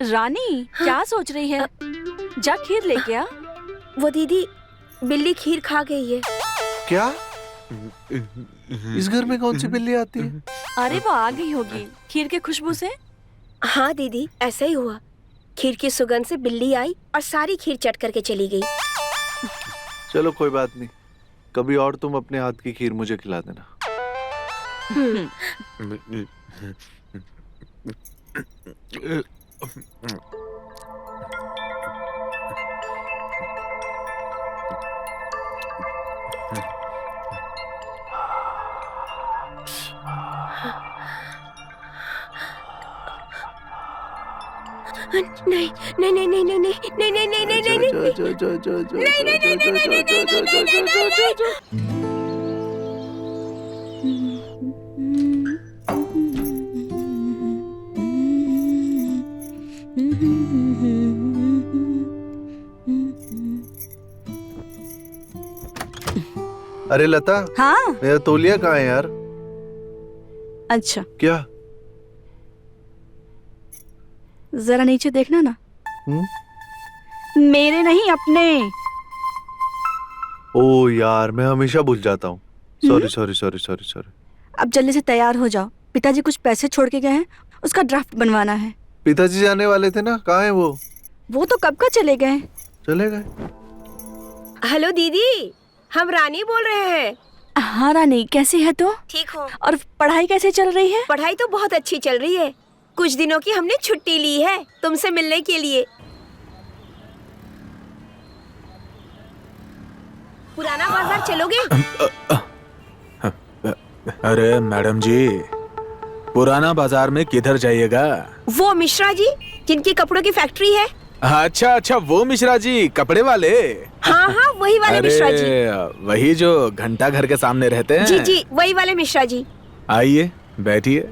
रानी क्या सोच रही है? जा खीर लेके आ। वो दीदी, बिल्ली खीर खा गई है। क्या? इस घर में कौन सी बिल्ली आती है? अरे वो आ गई होगी खीर के खुशबू से। हाँ दीदी, ऐसा ही हुआ। खीर की सुगंध से बिल्ली आई और सारी खीर चट करके चली गई। चलो कोई बात नहीं, कभी और तुम अपने हाथ की खीर मुझे खिला देना। नहीं नहीं नहीं नहीं नहीं नहीं नहीं नहीं नहीं नहीं नहीं। अरे लता, हाँ मेरा तौलिया कहाँ है यार? अच्छा क्या? जरा नीचे देखना ना। मेरे नहीं अपने। ओ यार, मैं हमेशा भूल जाता हूँ। Sorry sorry sorry sorry sorry. अब जल्दी से तैयार हो जाओ, पिताजी कुछ पैसे छोड़ के गए हैं, उसका ड्राफ्ट बनवाना है। पिताजी जाने वाले थे ना, कहाँ है वो? वो तो कब का चले गए। चले गए। हेलो दीदी, हम रानी बोल रहे हैं। हाँ रानी, कैसी है तू? ठीक हो? और पढ़ाई कैसे चल रही है? पढ़ाई तो बहुत अच्छी चल रही है। कुछ दिनों की हमने छुट्टी ली है तुमसे मिलने के लिए। पुराना बाजार चलोगे? अरे मैडम जी, पुराना बाजार में किधर जाइएगा? वो मिश्रा जी जिनकी कपड़ों की फैक्ट्री है। अच्छा अच्छा, वो मिश्रा जी कपड़े वाले। हाँ हाँ, वही वाले मिश्रा जी। वही जो घंटा घर के सामने रहते हैं। जी जी, वही वाले मिश्रा जी। आइए बैठिए।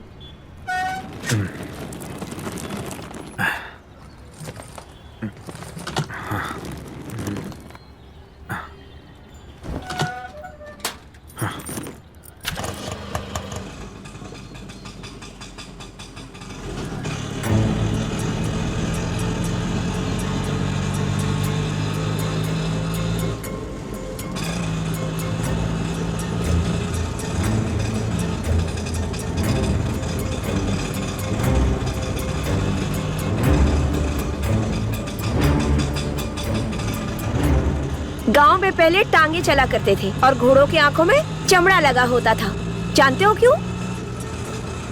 गांव में पहले टांगे चला करते थे और घोड़ों की आंखों में चमड़ा लगा होता था। जानते हो क्यों?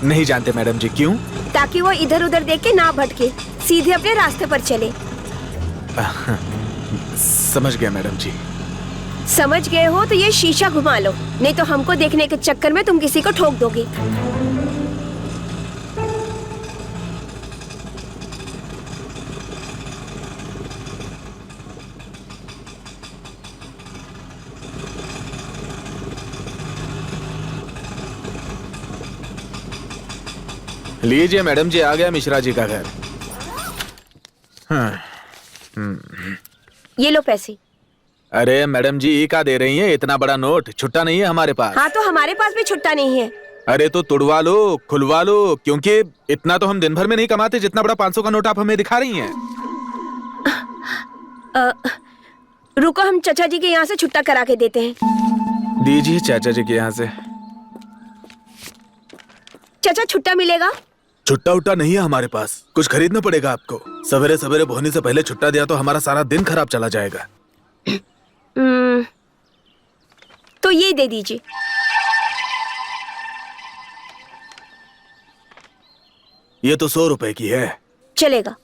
नहीं जानते मैडम जी, क्यों? ताकि वो इधर उधर देख के ना भटके, सीधे अपने रास्ते पर चले। समझ गया मैडम जी। समझ गए हो तो ये शीशा घुमा लो, नहीं तो हमको देखने के चक्कर में तुम किसी को ठोक दोगे। लीजिए मैडम जी, आ गया मिश्रा जी का घर। ये लो पैसे। अरे मैडम जी, ये क्या दे रही हैं? इतना बड़ा नोट छुट्टा नहीं है हमारे पास। हाँ तो हमारे पास भी छुट्टा नहीं है। अरे तो तुड़वा लो, खुलवा लो, क्योंकि इतना तो हम दिन भर में नहीं कमाते जितना बड़ा 500 का नोट आप हमें दिखा रही हैं। रुको, हम चाचा जी के यहाँ से छुट्टा करा के देते हैं। दीजिए चाचा जी के यहाँ से। चाचा छुट्टा मिलेगा? छुट्टा उट्टा नहीं है हमारे पास, कुछ खरीदना पड़ेगा आपको। सवेरे सवेरे भोने से पहले छुट्टा दिया तो हमारा सारा दिन खराब चला जाएगा। तो ये दे दीजिए। ये तो 100 रुपए की है। चलेगा।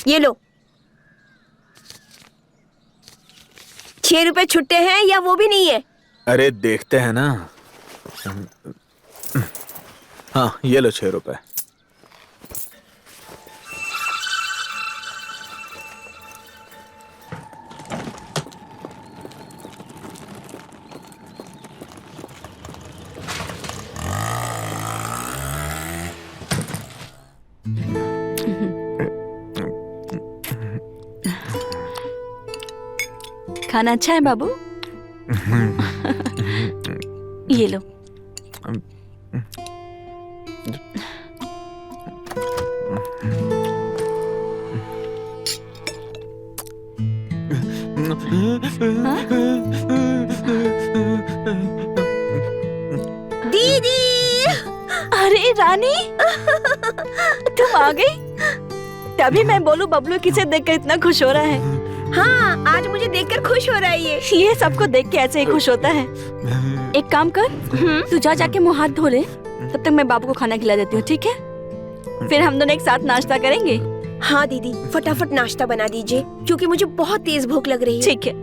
ये लो। 6 रुपए छुट्टे हैं या वो भी नहीं है? अरे देखते हैं ना। हाँ ये लो 6 रुपए। खाना अच्छा है बाबू? ये लो। दीदी! अरे रानी, तुम आ गई? तभी मैं बोलूं बबलू किसे देखकर इतना खुश हो रहा है। हाँ, आज मुझे देखकर खुश हो रहा है ये। सबको देख के ऐसे ही खुश होता है। एक काम कर, तू जाके मुंह हाथ धो ले, तब तक मैं बाबू को खाना खिला देती हूँ, ठीक है? फिर हम दोनों एक साथ नाश्ता करेंगे। हाँ दीदी, फटाफट नाश्ता बना दीजिए क्योंकि मुझे बहुत तेज भूख लग रही है। ठीक है।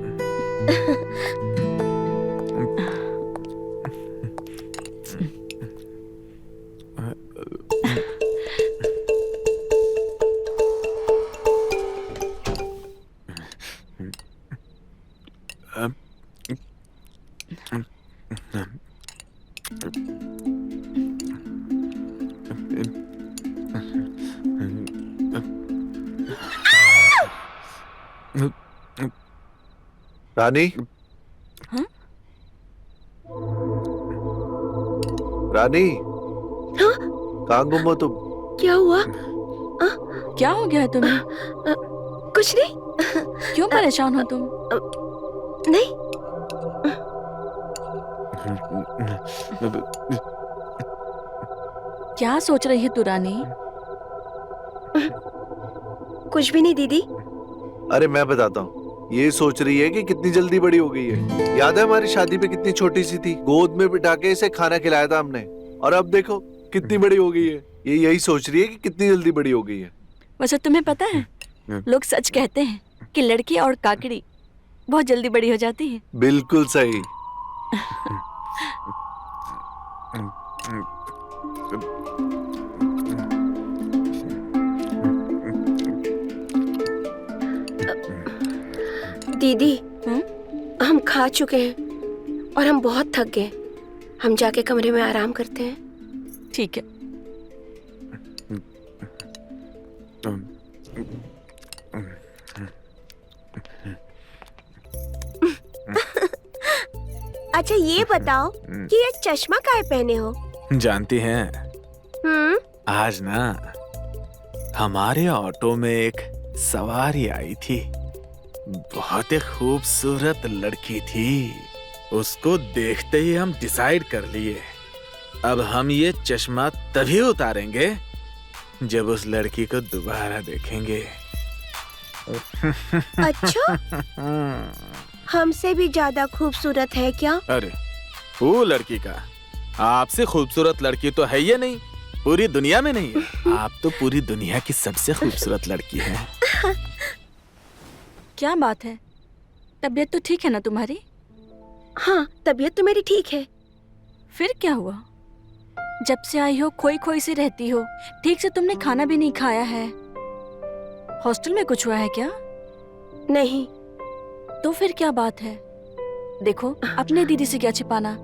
रानी? हाँ? रानी? हाँ? कहाँ गुम हो तुम? क्या हुआ? क्या हो गया है तुम्हें? कुछ नहीं। क्यों परेशान हो तुम? नहीं। क्या सोच रही है तू रानी? कुछ भी नहीं दीदी। अरे मैं बताता हूँ। ये सोच रही है कि कितनी जल्दी बड़ी हो गई है। याद है हमारी शादी पे कितनी छोटी सी थी, गोद में बिठा के इसे खाना खिलाया था हमने, और अब देखो कितनी बड़ी हो गई है। ये यही सोच रही है कि कितनी जल्दी बड़ी हो गई है। वैसे तुम्हें पता है, लोग सच कहते हैं कि लड़की और काकड़ी बहुत जल्दी बड़ी हो जाती है। बिल्कुल सही। दीदी, हम्म? हम खा चुके हैं और हम बहुत थक गए। हम जाके कमरे में आराम करते हैं। ठीक है। अच्छा ये बताओ कि ये चश्मा काहे पहने हो? जानती हैं, आज ना हमारे ऑटो में एक सवारी आई थी। बहुत ही खूबसूरत लड़की थी। उसको देखते ही हम डिसाइड कर लिए, अब हम ये चश्मा तभी उतारेंगे जब उस लड़की को दोबारा देखेंगे। अच्छा, हमसे भी ज्यादा खूबसूरत है क्या? अरे वो लड़की का, आपसे खूबसूरत लड़की तो है ही नहीं, पूरी दुनिया में नहीं है। आप तो पूरी दुनिया की सबसे खूबसूरत लड़की हैं। क्या बात है? तबीयत तो ठीक है ना तुम्हारी? हाँ, तबीयत तो मेरी ठीक है। फिर क्या हुआ? जब से आई हो खोई खोई सी रहती हो, ठीक से तुमने खाना भी नहीं खाया है। हॉस्टल में कुछ हुआ है क्या? नहीं। तो फिर क्या बात है? देखो, अपने दीदी से क्या छिपाना।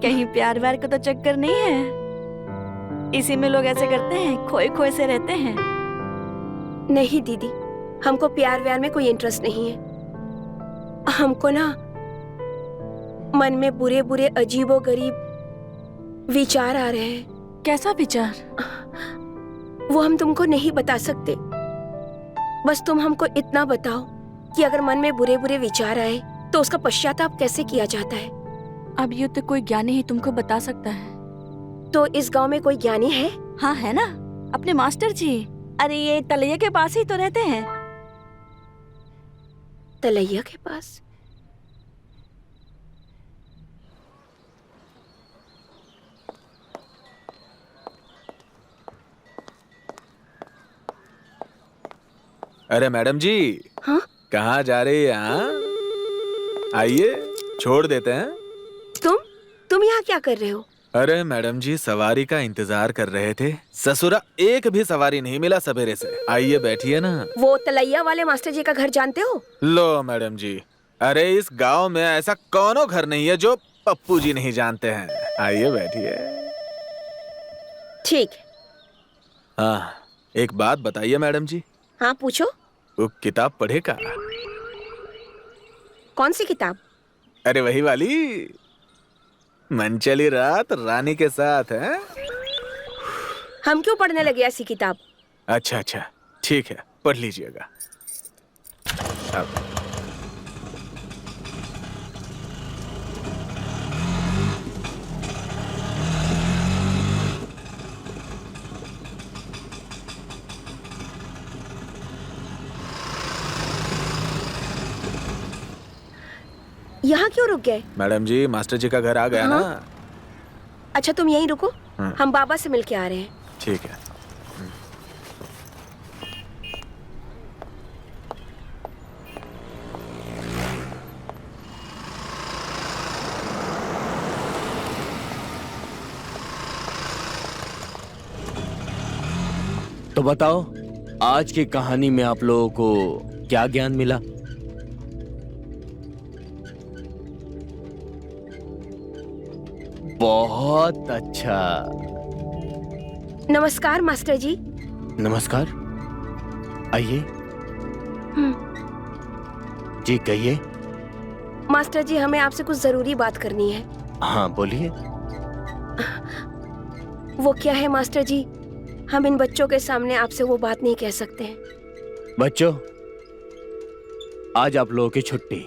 कहीं प्यार व्यार का तो चक्कर नहीं है? इसी में लोग ऐसे करते हैं, खोए खोए से रहते हैं। नहीं दीदी, हमको प्यार व्यार में कोई इंटरेस्ट नहीं है। हमको ना मन में बुरे बुरे अजीबो गरीब विचार आ रहे हैं। कैसा विचार? वो हम तुमको नहीं बता सकते। बस तुम हमको इतना बताओ कि अगर मन में बुरे बुरे विचार आए तो उसका पश्चाताप कैसे किया जाता है? अब ये तो कोई ज्ञानी ही तुमको बता सकता है। तो इस गांव में कोई ज्ञानी है? हाँ है ना, अपने मास्टर जी। अरे ये तलैया के पास ही तो रहते हैं। तलैया के पास? अरे मैडम जी, हाँ? कहाँ जा रही है? हाँ? आइए, छोड़ देते हैं। तुम यहाँ क्या कर रहे हो? अरे मैडम जी, सवारी का इंतजार कर रहे थे। ससुरा एक भी सवारी नहीं मिला सवेरे से। आइए बैठिए ना। वो तलैया वाले मास्टर जी का घर जानते हो? लो मैडम जी, अरे इस गांव में ऐसा कौनो घर नहीं है जो पप्पू जी नहीं जानते हैं। आइए बैठिए। ठीक है। हाँ, एक बात बताइए मैडम जी। हाँ पूछो। वो किताब पढ़ेगा? कौन सी किताब? अरे वही वाली, मन चली रात रानी के साथ है। हम क्यों पढ़ने लगे ऐसी किताब? अच्छा अच्छा, ठीक है, पढ़ लीजिएगा। अब यहाँ क्यों रुक गए? मैडम जी, मास्टर जी का घर आ गया हाँ? ना। अच्छा तुम यहीं रुको, हाँ। हम बाबा से मिलके आ रहे हैं। ठीक है। तो बताओ, आज की कहानी में आप लोगों को क्या ज्ञान मिला? बहुत अच्छा। नमस्कार मास्टर जी। नमस्कार, आइए। हम्म। जी कहिए। मास्टर जी, हमें आपसे कुछ जरूरी बात करनी है। हाँ बोलिए। वो क्या है मास्टर जी, हम इन बच्चों के सामने आपसे वो बात नहीं कह सकते हैं। बच्चों, आज आप लोगों की छुट्टी।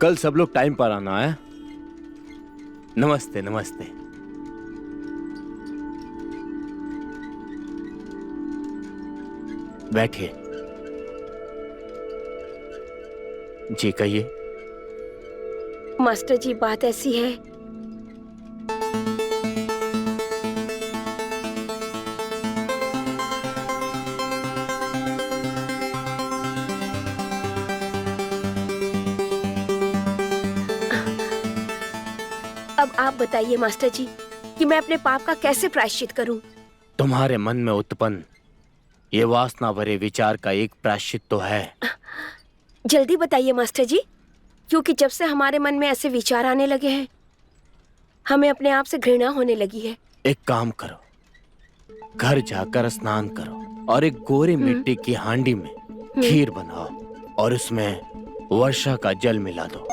कल सब लोग टाइम पर आना है। नमस्ते नमस्ते। बैठिए। जी कहिए। मास्टर जी, बात ऐसी है, अब आप बताइए मास्टर जी कि मैं अपने पाप का कैसे प्रायश्चित करूं? तुम्हारे मन में उत्पन्न ये वासना भरे विचार का एक प्रायश्चित तो है। जल्दी बताइए मास्टर जी, क्योंकि जब से हमारे मन में ऐसे विचार आने लगे हैं, हमें अपने आप से घृणा होने लगी है। एक काम करो, घर जाकर स्नान करो और एक गोरे मिट्टी की हांडी में खीर बनाओ और उसमें वर्षा का जल मिला दो।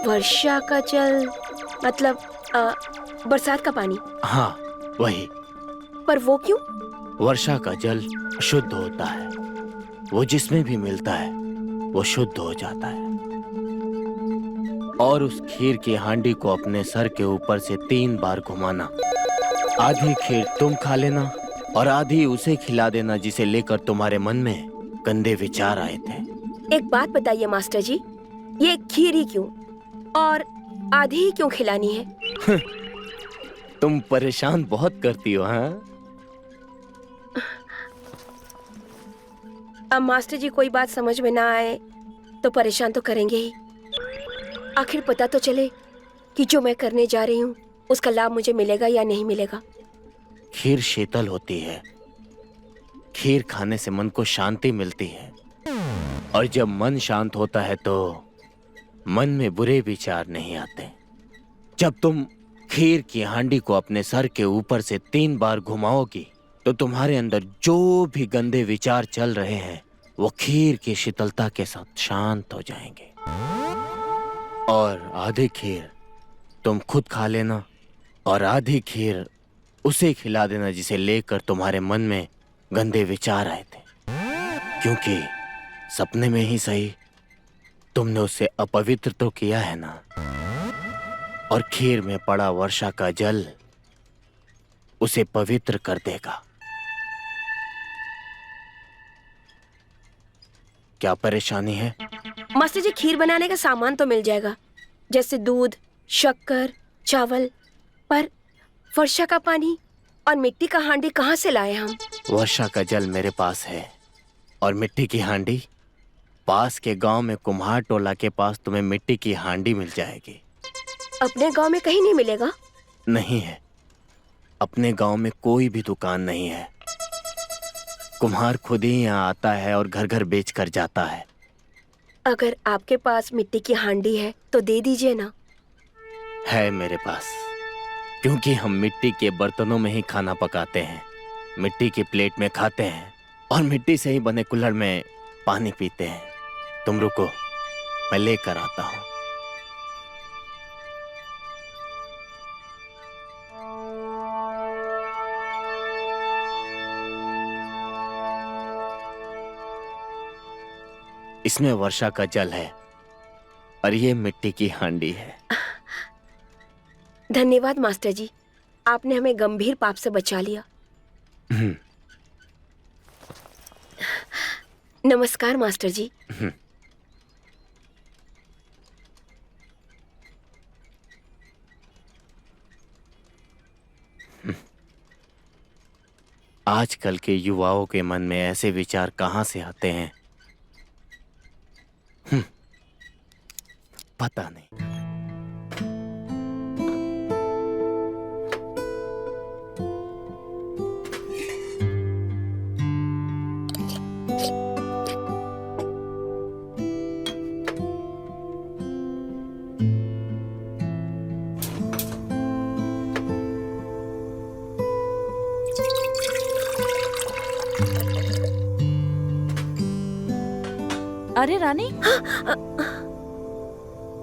वर्षा का जल मतलब बरसात का पानी? हाँ वही। पर वो क्यों? वर्षा का जल शुद्ध होता है, वो जिसमें भी मिलता है वो शुद्ध हो जाता है। और उस खीर की हांडी को अपने सर के ऊपर से 3 बार घुमाना। आधी खीर तुम खा लेना और आधी उसे खिला देना जिसे लेकर तुम्हारे मन में गंदे विचार आए थे। एक बात बताइए मास्टर जी, ये खीर ही क्यों और आधी ही क्यों खिलानी है? तुम परेशान बहुत करती हो। हाँ, अब मास्टर जी कोई बात समझ में ना आए तो परेशान तो करेंगे ही। आखिर पता तो चले कि जो मैं करने जा रही हूँ उसका लाभ मुझे मिलेगा या नहीं मिलेगा। खीर शीतल होती है, खीर खाने से मन को शांति मिलती है और जब मन शांत होता है तो मन में बुरे विचार नहीं आते। जब तुम खीर की हांडी को अपने सर के ऊपर से 3 बार घुमाओगी तो तुम्हारे अंदर जो भी गंदे विचार चल रहे हैं वो खीर की शीतलता के साथ शांत हो जाएंगे। और आधी खीर तुम खुद खा लेना और आधी खीर उसे खिला देना जिसे लेकर तुम्हारे मन में गंदे विचार आए थे, क्योंकि सपने में ही सही तुमने उसे अपवित्र तो किया है ना। और खीर में पड़ा वर्षा का जल उसे पवित्र कर देगा। क्या परेशानी है? मास्टर जी, खीर बनाने का सामान तो मिल जाएगा, जैसे दूध, शक्कर, चावल, पर वर्षा का पानी और मिट्टी का हांडी कहाँ से लाए हम? वर्षा का जल मेरे पास है और मिट्टी की हांडी पास के गांव में कुम्हार टोला के पास तुम्हें मिट्टी की हांडी मिल जाएगी। अपने गांव में कहीं नहीं मिलेगा? नहीं है, अपने गांव में कोई भी दुकान नहीं है। कुम्हार खुद ही यहाँ आता है और घर घर बेच कर जाता है। अगर आपके पास मिट्टी की हांडी है तो दे दीजिए ना। है मेरे पास, क्योंकि हम मिट्टी के बर्तनों में ही खाना पकाते हैं, मिट्टी की प्लेट में खाते हैं और मिट्टी से ही बने कुल्हड़ में पानी पीते हैं। तुम रुको, मैं लेकर आता हूं। इसमें वर्षा का जल है और ये मिट्टी की हांडी है। धन्यवाद मास्टर जी, आपने हमें गंभीर पाप से बचा लिया। नमस्कार मास्टर जी। आजकल के युवाओं के मन में ऐसे विचार कहां से आते हैं, पता नहीं। अरे रानी,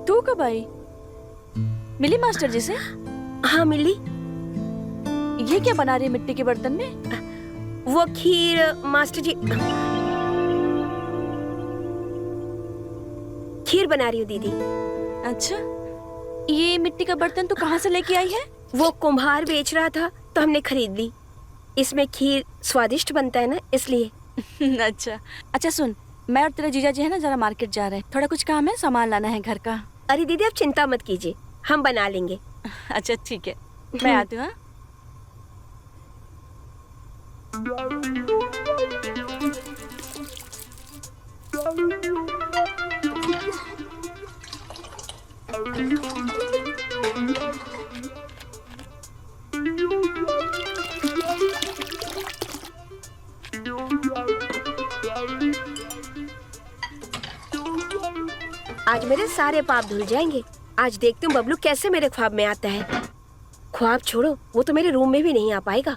तू कब आई? मिली मास्टर जी से? हाँ मिली। ये क्या बना रही है मिट्टी के बर्तन में? वो खीर मास्टर जी, खीर बना रही हूँ दीदी। अच्छा, ये मिट्टी का बर्तन तू कहाँ से लेके आई है? वो कुम्हार बेच रहा था तो हमने खरीद ली। इसमें खीर स्वादिष्ट बनता है ना, इसलिए। अच्छा अच्छा, सुन, मैं और तेरा जीजा जी है ना जरा मार्केट जा रहे हैं, थोड़ा कुछ काम है, सामान लाना है घर का। अरे दीदी आप चिंता मत कीजिए, हम बना लेंगे। अच्छा ठीक है, मैं आती हूँ। हाँ? आज मेरे सारे पाप धुल जाएंगे। आज देखती हूँ बबलू कैसे मेरे ख्वाब में आता है। ख्वाब छोड़ो, वो तो मेरे रूम में भी नहीं आ पाएगा।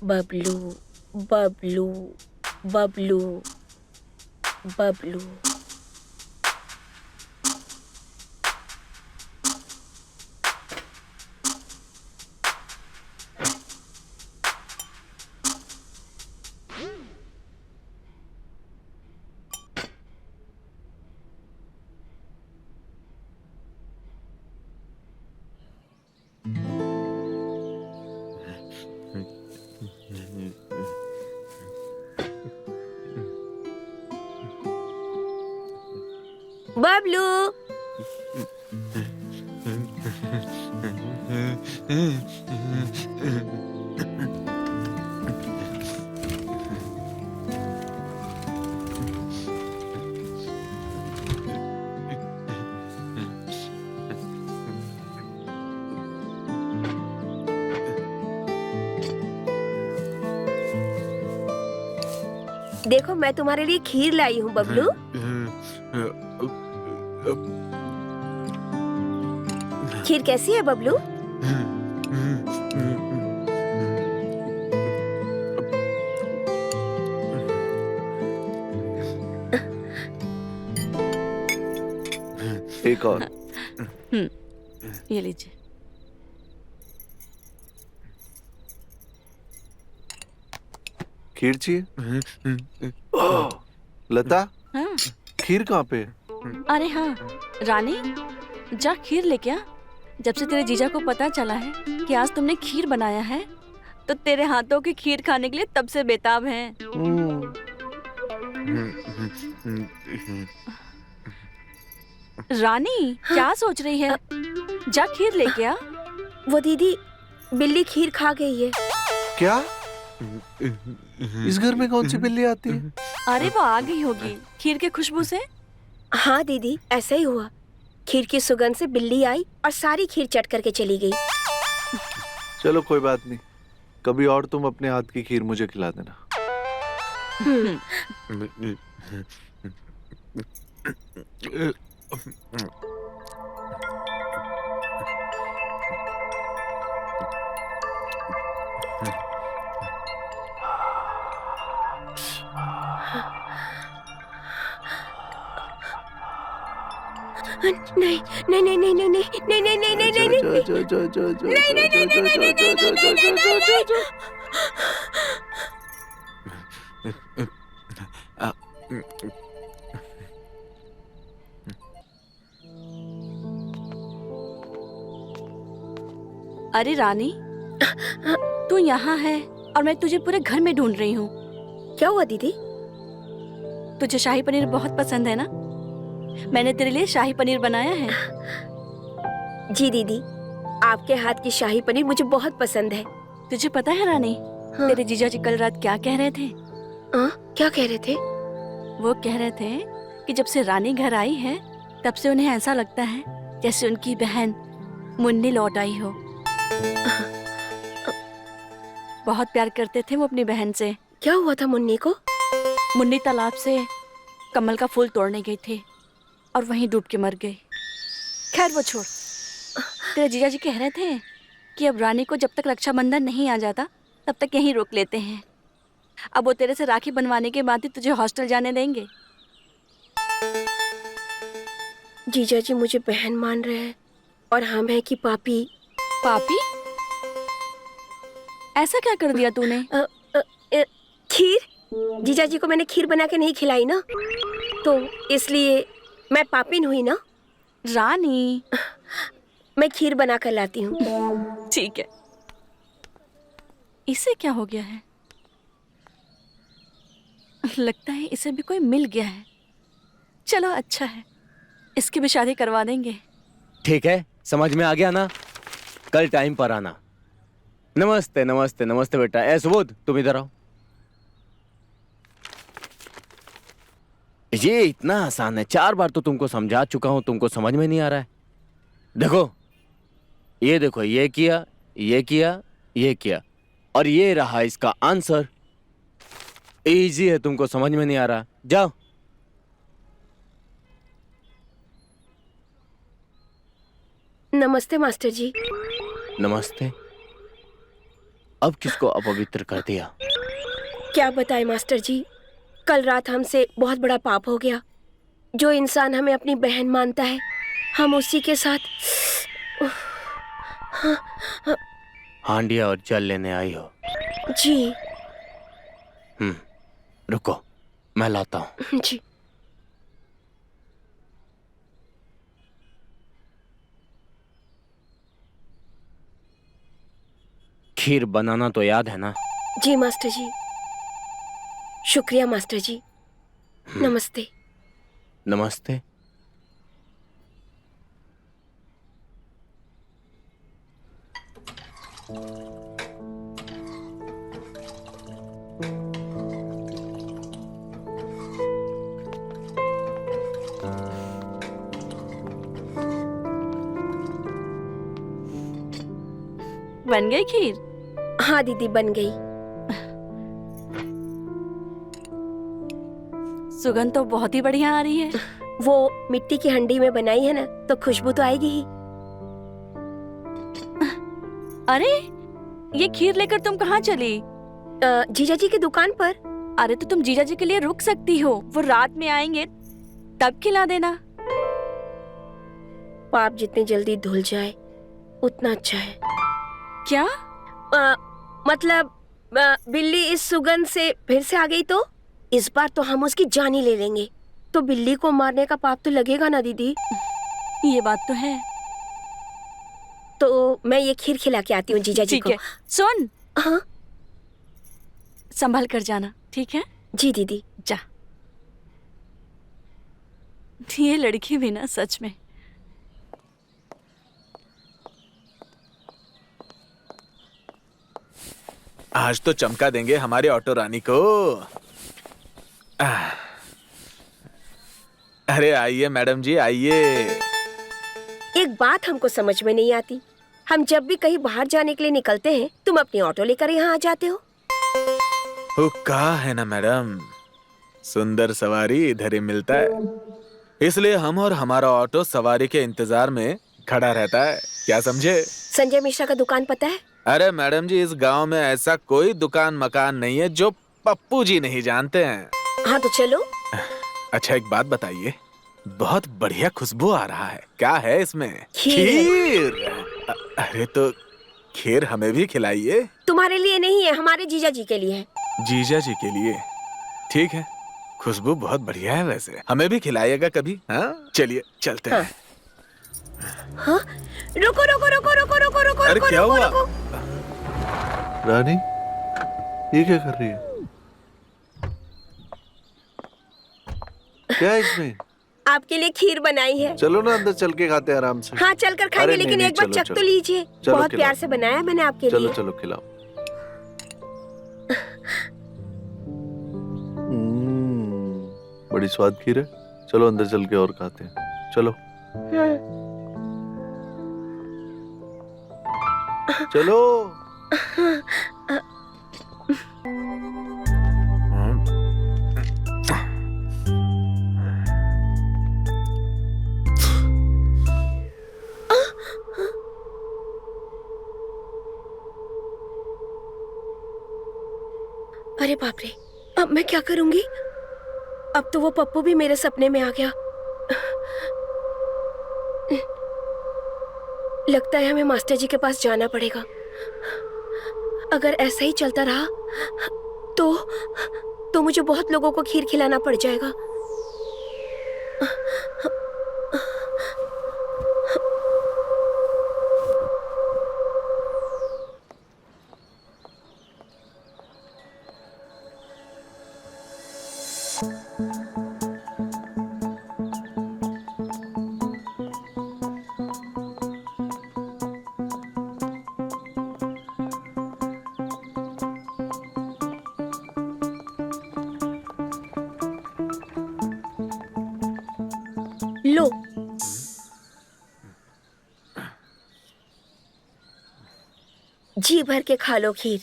बबलू बबलू बबलू बबलू। बबलू देखो, मैं तुम्हारे लिए खीर लाई हूँ बबलू। खीर कैसी है बबलू? एक और। ये लीजिए। खीर चाहिए? ओह, लता, हाँ। खीर कहाँ पे? अरे हाँ रानी, जा खीर लेके आ। जब से तेरे जीजा को पता चला है कि आज तुमने खीर बनाया है, तो तेरे हाथों की खीर खाने के लिए तब से बेताब हैं। रानी क्या सोच रही है? जा खीर लेके आ। वो दीदी, बिल्ली खीर खा गई है। क्या? इस घर में कौन सी बिल्ली आती है? अरे वो आ गई होगी खीर के खुशबू से। हाँ दीदी, ऐसा ही हुआ। खीर की सुगंध से बिल्ली आई और सारी खीर चट करके चली गई। चलो कोई बात नहीं, कभी और तुम अपने हाथ की खीर मुझे खिला देना। नहीं नहीं नहीं नहीं नहीं नहीं नहीं नहीं नहीं नहीं नहीं अरे रानी, तू यहाँ है और मैं तुझे पूरे घर में ढूंढ रही हूँ। क्या हुआ दीदी? तुझे शाही पनीर बहुत पसंद है ना? मैंने तेरे लिए शाही पनीर बनाया है। जी दीदी, आपके हाथ की शाही पनीर मुझे बहुत पसंद है। तुझे पता है रानी, हाँ। तेरे जीजा जी कल रात क्या कह रहे थे? क्या कह रहे थे? वो कह रहे थे कि जब से रानी घर आई है तब से उन्हें ऐसा लगता है जैसे उनकी बहन मुन्नी लौट आई हो। बहुत प्यार करते थे वो अपनी बहन से। क्या हुआ था मुन्नी को? मुन्नी तालाब से कमल का फूल तोड़ने गई थी और वहीं डूब के मर गई। खैर वो छोड़, तेरे जीजा जी कह रहे थे कि अब रानी को जब तक रक्षाबंधन नहीं आ जाता तब तक यहीं रोक लेते हैं। अब वो तेरे से राखी बनवाने के बाद ही तुझे हॉस्टल जाने देंगे। जीजा जी मुझे बहन मान रहे हैं और हम हैं कि पापी। पापी? ऐसा क्या कर दिया तूने? खीर? जीजा जी को मैंने खीर बना के नहीं खिलाई ना, तो इसलिए मैं पापिन हुई ना। रानी, मैं खीर बना कर लाती हूँ। ठीक है। इसे क्या हो गया है? लगता है इसे भी कोई मिल गया है। चलो अच्छा है, इसकी भी शादी करवा देंगे। ठीक है, समझ में आ गया ना? कल टाइम पर आना। नमस्ते नमस्ते नमस्ते बेटा। सुबोध, तुम इधर आओ। ये इतना आसान है, 4 बार तो तुमको समझा चुका हूं, तुमको समझ में नहीं आ रहा है। देखो, ये किया, ये किया, ये किया, और ये रहा इसका आंसर। इजी है, तुमको समझ में नहीं आ रहा। जाओ। नमस्ते मास्टर जी। नमस्ते। अब किसको अपवित्र कर दिया? क्या बताएं मास्टर जी, कल रात हमसे बहुत बड़ा पाप हो गया। जो इंसान हमें अपनी बहन मानता है, हम उसी के साथ। हांडिया और जल लेने आई हो? जी। रुको, मैं लाता हूँ। जी। खीर बनाना तो याद है ना? जी मास्टर जी। शुक्रिया मास्टर जी। नमस्ते। नमस्ते। बन गई खीर? हाँ दीदी, बन गई। सुगंध तो बहुत ही बढ़िया आ रही है। वो मिट्टी की हंडी में बनाई है ना, तो खुशबू तो आएगी ही। अरे, ये खीर लेकर तुम कहाँ चली? जीजा जी की दुकान पर। अरे तो तुम जीजा जी के लिए रुक सकती हो, वो रात में आएंगे तब खिला देना। पाप जितनी जल्दी धुल जाए उतना अच्छा है। क्या? मतलब बिल्ली इस सुगंध से फिर से आ गई तो इस बार तो हम उसकी जान ही ले लेंगे। तो बिल्ली को मारने का पाप तो लगेगा ना दीदी? ये बात तो है। तो मैं ये खीर खिला के आती हूँ जीजा जी ठीक को। है, सुन। हाँ संभल कर जाना, ठीक है? जी दीदी। जा। ये लड़की भी ना, सच में। आज तो चमका देंगे हमारे ऑटो रानी को। अरे आइए मैडम जी, आइए। एक बात हमको समझ में नहीं आती, हम जब भी कहीं बाहर जाने के लिए निकलते हैं तुम अपनी ऑटो लेकर यहाँ आ जाते हो। वो कहा है ना मैडम, सुंदर सवारी इधर ही मिलता है, इसलिए हम और हमारा ऑटो सवारी के इंतजार में खड़ा रहता है। क्या समझे? संजय मिश्रा का दुकान पता है? अरे मैडम जी, इस गांव में ऐसा कोई दुकान मकान नहीं है जो पप्पू जी नहीं जानते हैं। हाँ तो चलो। अच्छा एक बात बताइए, बहुत बढ़िया खुशबू आ रहा है, क्या है इसमें? खीर। अरे तो खीर हमें भी खिलाइए। तुम्हारे लिए नहीं है, हमारे जीजा जी के लिए है। जीजा जी के लिए? ठीक है, खुशबू बहुत बढ़िया है, वैसे हमें भी खिलाइएगा कभी। हाँ चलिए चलते हैं। हाँ? रुको रुको रुको रुको रुको रुको। अरे क्या हुआ? रानी, ये क्या कर रही है? क्या है इसमें? आपके लिए खीर बनाई है। चलो ना अंदर चल के खाते हैं आराम से। हाँ चल कर खाएंगे, अरे लेकिन नहीं, एक बार चलो, चख तो चलो। लीजिए। चलो, बहुत खिलाओ। प्यार से बनाया है मैंने आपके चलो लिए। चलो खिलाओ। बड़ी स्वाद खीर है। चलो अंदर चल के और खाते हैं, चलो। चलो। अरे बाप रे, अब मैं क्या करूंगी? अब तो वो पप्पू भी मेरे सपने में आ गया। लगता है हमें मास्टर जी के पास जाना पड़ेगा। अगर ऐसा ही चलता रहा तो मुझे बहुत लोगों को खीर खिलाना पड़ जाएगा। लो, जी भर के खा लो खीर।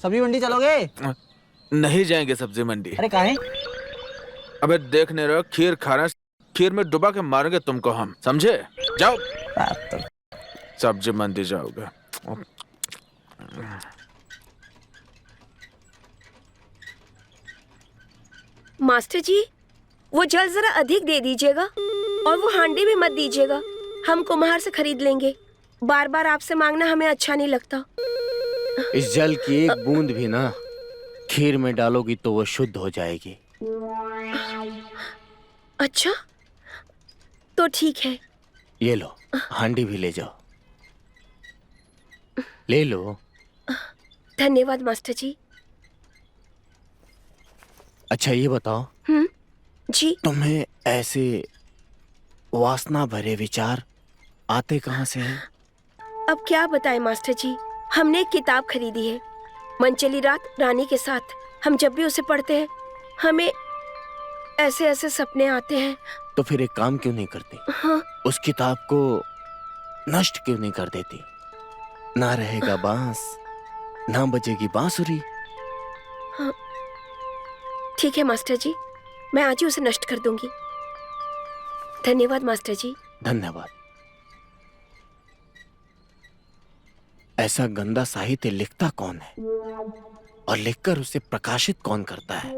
सब्जी मंडी चलोगे? नहीं जाएंगे सब्जी मंडी। अरे काहे? अबे देख नहीं रहे, खीर खाना, खीर में डुबा के मारेंगे तुमको हम, समझे? जाओ सब्जी मंडी जाओगे। मास्टर जी, वो जल जरा अधिक दे दीजिएगा और वो हांडी भी मत दीजिएगा। हम कुम्हार से खरीद लेंगे। बार बार आपसे मांगना हमें अच्छा नहीं लगता। इस जल की एक बूंद भी ना खीर में डालोगी तो वो शुद्ध हो जाएगी। अच्छा तो ठीक है। ये लो, हांडी भी ले जाओ। ले लो। धन्यवाद मास्टर जी। अच्छा ये बताओ, जी। तुम्हें ऐसे वासना भरे विचार आते कहाँ से हैं? अब क्या बताएं मास्टर जी, हमने एक किताब खरीदी है, मनचली रात रानी के साथ। हम जब भी उसे पढ़ते हैं हमें ऐसे ऐसे सपने आते हैं। तो फिर एक काम क्यों नहीं करती? हाँ? उस किताब को नष्ट क्यों नहीं कर देती? ना रहेगा बांस, ना बजेगी बांसुरी। हाँ, ठीक है मास्टर जी, मैं आज ही उसे नष्ट कर दूंगी। धन्यवाद मास्टर जी। धन्यवाद। ऐसा गंदा साहित्य लिखता कौन है और लिखकर उसे प्रकाशित कौन करता है?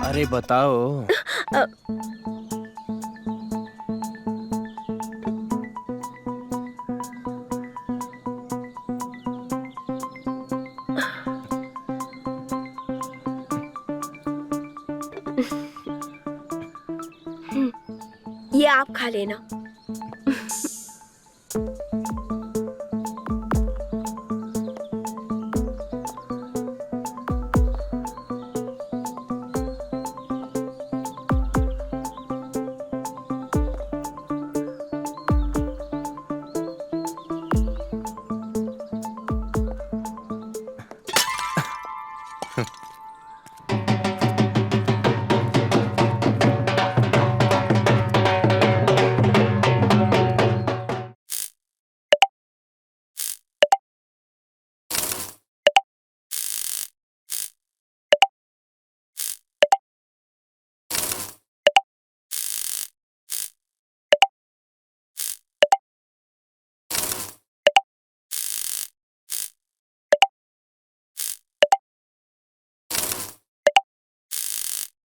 अरे बताओ। ये आप खा लेना।